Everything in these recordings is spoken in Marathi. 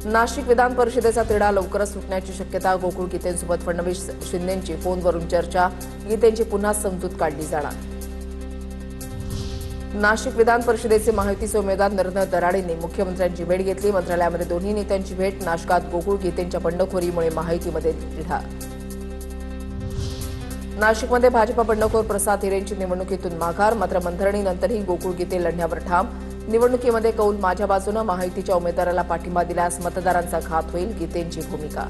नाशिक विधान परिषदेचा तिढा लवकरच सुटण्याची शक्यता. गोकुळ गीतेंसोबत फडणवीस शिंदेंची फोनवरून चर्चा. गीतेंची पुन्हा समजूत काढली जाणार. नाशिक विधान परिषदेचे महायुतीचे उमेदवार नरेंद्र दराडेंनी मुख्यमंत्र्यांची भेट घेतली. मंत्रालयामध्ये दोन्ही नेत्यांची भेट. नाशकात गोकुळ गीतेंच्या बंडखोरीमुळे महायुतीमध्ये तिढा. नाशिकमध्ये भाजपा बंडखोर प्रसाद हिरेंची निवडणुकीतून माघार. मात्र मंथरणीनंतरही गोकुळ गीते लढण्यावर ठाम. निवडणुकीमध्ये कौल माझ्या बाजूने. महायुतीच्या उमेदवाराला पाठिंबा दिल्यास मतदारांचा घात होईल. गीतेंची भूमिका.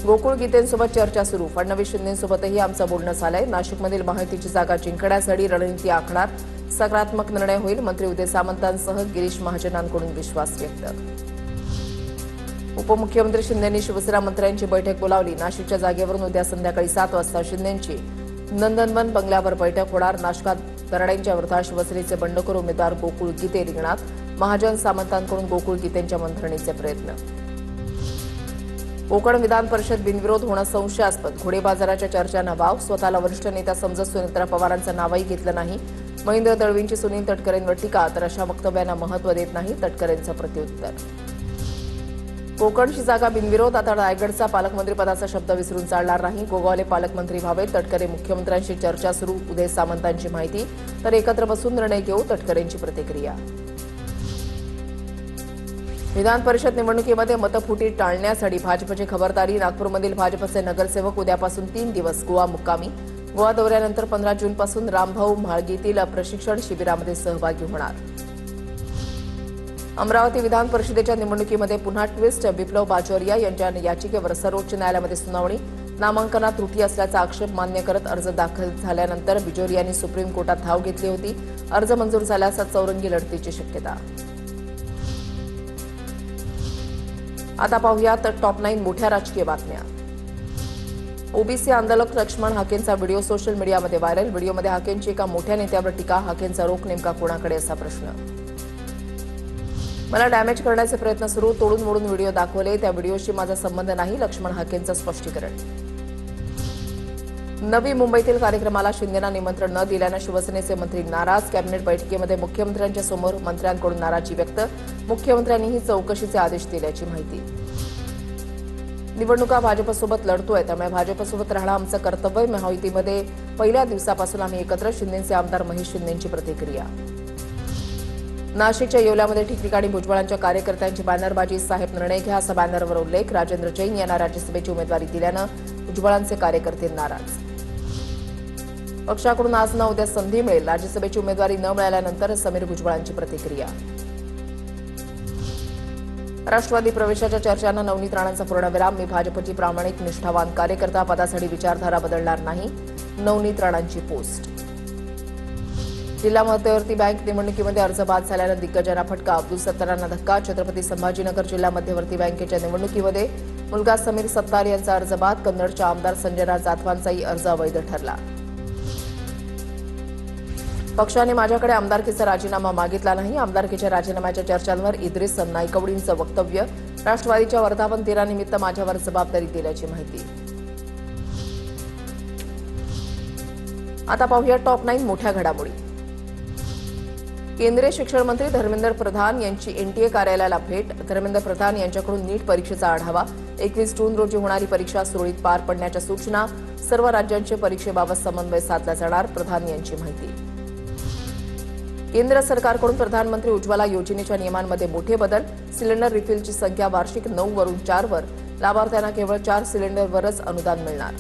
गोकुळ गीतेंसोबत चर्चा सुरू. फडणवीस शिंदेंसोबतही आमचं बोलणं झालंय. नाशिकमधील महायुतीची जागा जिंकण्यासाठी रणनीती आखणार. सकारात्मक निर्णय होईल. मंत्री उदय सामंतांसह गिरीश महाजनांकडून विश्वास व्यक्त. उपमुख्यमंत्री शिंदेंनी शिवसेना मंत्र्यांची बैठक बोलावली. नाशिकच्या जागेवरून उद्या संध्याकाळी 7 वाजता शिंदेंची नंदनवन बंगल्यावर बैठक होणार. नाशकात दराडेंच्या विरोधात शिवसेनेचे बंडखोर उमेदवार गोकुळ गीते रिंगणात. महाजन सामंतांकडून गोकुळ गीतेंच्या मंथरणीचे प्रयत्न. कोकण विधान परिषद बिनविरोध होणं संशयास्पद. घोडे बाजाराच्या चर्चांना वाव. स्वतःला वरिष्ठ नेता समजत सुनेत्रा पवारांचं नावही घेतलं नाही. महेंद्र दळवींची सुनील तटकरेंवर टीका. तर अशा वक्तव्यांना महत्त्व देत नाही. तटकरेंचं प्रत्युत्तर. कोकणची जागा बिनविरोध. आता रायगडचा पालकमंत्रीपदाचा शब्द विसरून चालणार नाही. गोगावले पालकमंत्री व्हावेत. तटकरे मुख्यमंत्र्यांशी चर्चा सुरू. उदय सामंतांची माहिती. तर एकत्र बसून निर्णय घेऊ. तटकरेंची प्रतिक्रिया. विधान परिषद निवडणुकीमध्ये मतफुटी टाळण्यासाठी भाजपची खबरदारी. नागपूरमधील भाजपचे नगरसेवक उद्यापासून 3 दिवस गोवा मुक्कामी. गोवा दौऱ्यानंतर 15 जूनपासून रामभाऊ म्हाळगीतील प्रशिक्षण शिबिरामध्ये सहभागी होणार. अमरावती विधान परिषदेच्या निवडणुकीमध्ये पुन्हा ट्विस्ट. बिप्लव बाजोरिया यांच्या याचिकेवर सर्वोच्च न्यायालयामध्ये सुनावणी. नामांकनात त्रुटी असल्याचा आक्षेप मान्य करत अर्ज दाखल झाल्यानंतर बिजोरियांनी सुप्रीम कोर्टात धाव घेतली होती. अर्ज मंजूर झाल्यास चौरंगी लढतीची शक्यता. आता पाहूयात टॉप 9 मोठ्या राजकीय बातम्या. ओबीसी आंदोलक लक्ष्मण हाकेंचा व्हिडिओ सोशल मीडियामध्ये व्हायरल. व्हिडिओमध्ये हाकेंची एका मोठ्या नेत्यावर टीका. हाकेंचा रोख नेमका कोणाकडे असा प्रश्न. मला डॅमेज करण्याचे प्रयत्न सुरू. तोडून मोडून व्हिडिओ दाखवले. त्या व्हिडिओशी माझा संबंध नाही. लक्ष्मण हाकेंचं स्पष्टीकरण. नवी मुंबईतील कार्यक्रमाला शिंदेंना निमंत्रण न दिल्यानं शिवसेनेचे मंत्री नाराज. कॅबिनेट बैठकीमध्ये मुख्यमंत्र्यांच्या समोर मंत्र्यांकडून नाराजी व्यक्त. मुख्यमंत्र्यांनीही चौकशीचे आदेश दिल्याची माहिती. निवडणुका भाजपसोबत लढतोय त्यामुळे भाजपसोबत राहणं आमचं कर्तव्य. महायुतीमध्ये पहिल्या दिवसापासून आम्ही एकत्र. शिंदेचे आमदार महेश शिंदेंची प्रतिक्रिया. नाशिकच्या येवल्यामध्ये ठिकठिकाणी भुजबळांच्या कार्यकर्त्यांची बॅनरबाजी. साहेब निर्णय घ्या असा बॅनरवर उल्लेख. राजेंद्र जैन यांना राज्यसभेची उमेदवारी दिल्यानं भुजबळांचे कार्यकर्ते नाराज. पक्षाकडून आज न उद्या संधी मिळेल. राज्यसभेची उमेदवारी न मिळाल्यानंतर समीर भुजबळांची प्रतिक्रिया. राष्ट्रवादी प्रवेशाच्या चर्चांना नवनीत राणांचा पूर्णविराम. मी भाजपची प्रामाणिक निष्ठावान कार्यकर्ता. पदासाठी विचारधारा बदलणार नाही. नवनीत राणांची पोस्ट. जिल्हा मध्यवर्ती बँक निवडणुकीमध्ये अर्ज बाद झाल्यानं दिग्गजांना फटका. अब्दुल सत्तारांना धक्का. छत्रपती संभाजीनगर जिल्हा मध्यवर्ती बँकेच्या निवडणुकीमध्ये मुलगा समीर सत्तार यांचा अर्ज बाद. कन्नडच्या आमदार संजना जाधवांचाही अर्ज अवैध ठरला. पक्षाने माझ्याकडे आमदारकीचा राजीनामा मागितला नाही. आमदारकीच्या राजीनाम्याच्या चर्चांवर इद्रिस नाईकवडींचं वक्तव्य. राष्ट्रवादीच्या वर्धापन दिनानिमित्त माझ्यावर जबाबदारी दिल्याची माहिती. आता पाहूया टॉप 9 मोठ्या घडामोडी. केंद्रीय शिक्षण मंत्री धर्मेंद्र प्रधान यांची एनटीए कार्यालयाला भेट. धर्मेंद्र प्रधान यांच्याकडून नीट परीक्षेचा आढावा. 21 जून रोजी होणारी परीक्षा सुरळीत पार पडण्याच्या सूचना. सर्व राज्यांचे परीक्षेबाबत समन्वय साधला जाणार. प्रधान यांची माहिती. केंद्र सरकारकडून प्रधानमंत्री उज्ज्वला योजनेच्या नियमांमध्ये मोठे बदल. सिलेंडर रिफिलची संख्या वार्षिक 9 वरून 4 वर. लाभार्थ्यांना केवळ 4 सिलेंडरवरच अनुदान मिळणार.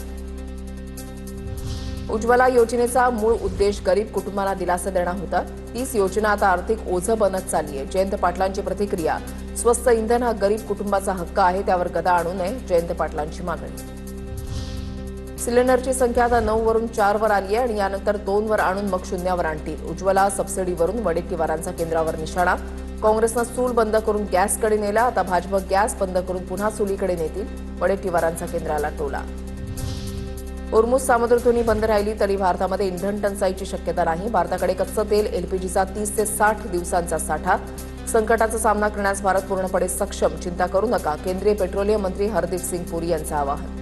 उज्ज्वला योजनेचा मूळ उद्देश गरीब कुटुंबांना दिलासा देणं होता. तीच योजना आता आर्थिक ओझं बनत चालली आहे. जयंत पाटलांची प्रतिक्रिया. स्वस्त इंधन हा गरीब कुटुंबाचा हक्क आहे. त्यावर गदा आणू नये. जयंत पाटलांची मागणी. सिलेंडरची संख्या आता 9 वरून 4 वर आली आहे आणि यानंतर 2 वर आणून मग 0 वर आणतील. उज्ज्वला सबसिडीवरून वडेट्टीवारांचा केंद्रावर निशाणा. काँग्रेसनं चूल बंद करून गॅसकडे नेला. आता भाजप गॅस बंद करून पुन्हा चुलीकडे नेतील. वडेट्टीवारांचा केंद्राला टोला. होर्मुझ सामुद्रधुनी बंद राहिली तरी भारतामध्ये इंधन टंचाईची शक्यता नाही. भारताकडे कच्चं तेल एलपीजीचा 30 ते 60 दिवसांचा साठा. संकटाचा सामना करण्यास भारत पूर्णपणे सक्षम. चिंता करू नका. केंद्रीय पेट्रोलियम मंत्री हरदीप सिंग पुरी यांचं आवाहन.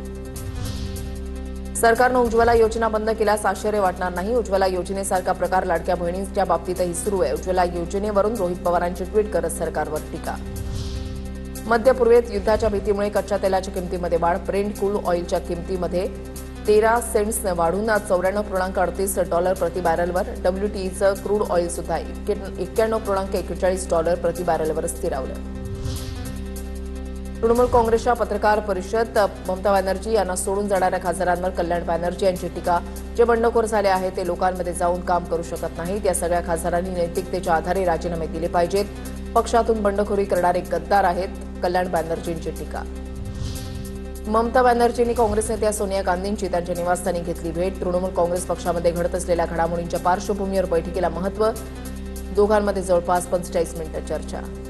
सरकारनं उज्ज्वला योजना बंद केल्यास आश्चर्य वाटणार नाही. उज्ज्वला योजनेसारखा प्रकार लाडक्या बहिणींच्या बाबतीतही सुरू आहे. उज्ज्वला योजनेवरून रोहित पवारांची ट्विट करत सरकारवर टीका. मध्य पूर्वेत युद्धाच्या भीतीमुळे कच्च्या तेलाच्या किमतीमध्ये वाढ. ब्रेंट क्रूड ऑइलच्या किमतीमध्ये 13 सेंट्सने वाढून आज $94.38 प्रति बॅरलवर. WTIचं क्रूड ऑइल सुद्धा $91.41 प्रति बॅरलवर स्थिरावलं. तृणमूल काँग्रेसच्या पत्रकार परिषद. ममता बॅनर्जी यांना सोडून जाणाऱ्या खासदारांवर कल्याण बॅनर्जी यांची टीका. जे बंडखोर झाले आहेत ते लोकांमध्ये जाऊन काम करू शकत नाहीत. या सगळ्या खासदारांनी नैतिकतेच्या आधारे राजीनामे दिले पाहिजेत. पक्षातून बंडखोरी करणारे गद्दार आहेत. कल्याण बॅनर्जींची टीका. ममता बॅनर्जींनी काँग्रेस नेत्या सोनिया गांधींची त्यांच्या निवासस्थानी घेतली भेट. तृणमूल काँग्रेस पक्षामध्ये घडत असलेल्या घडामोडींच्या पार्श्वभूमीवर बैठकीला महत्त्व. दोघांमध्ये जवळपास 45 मिनिटं चर्चा.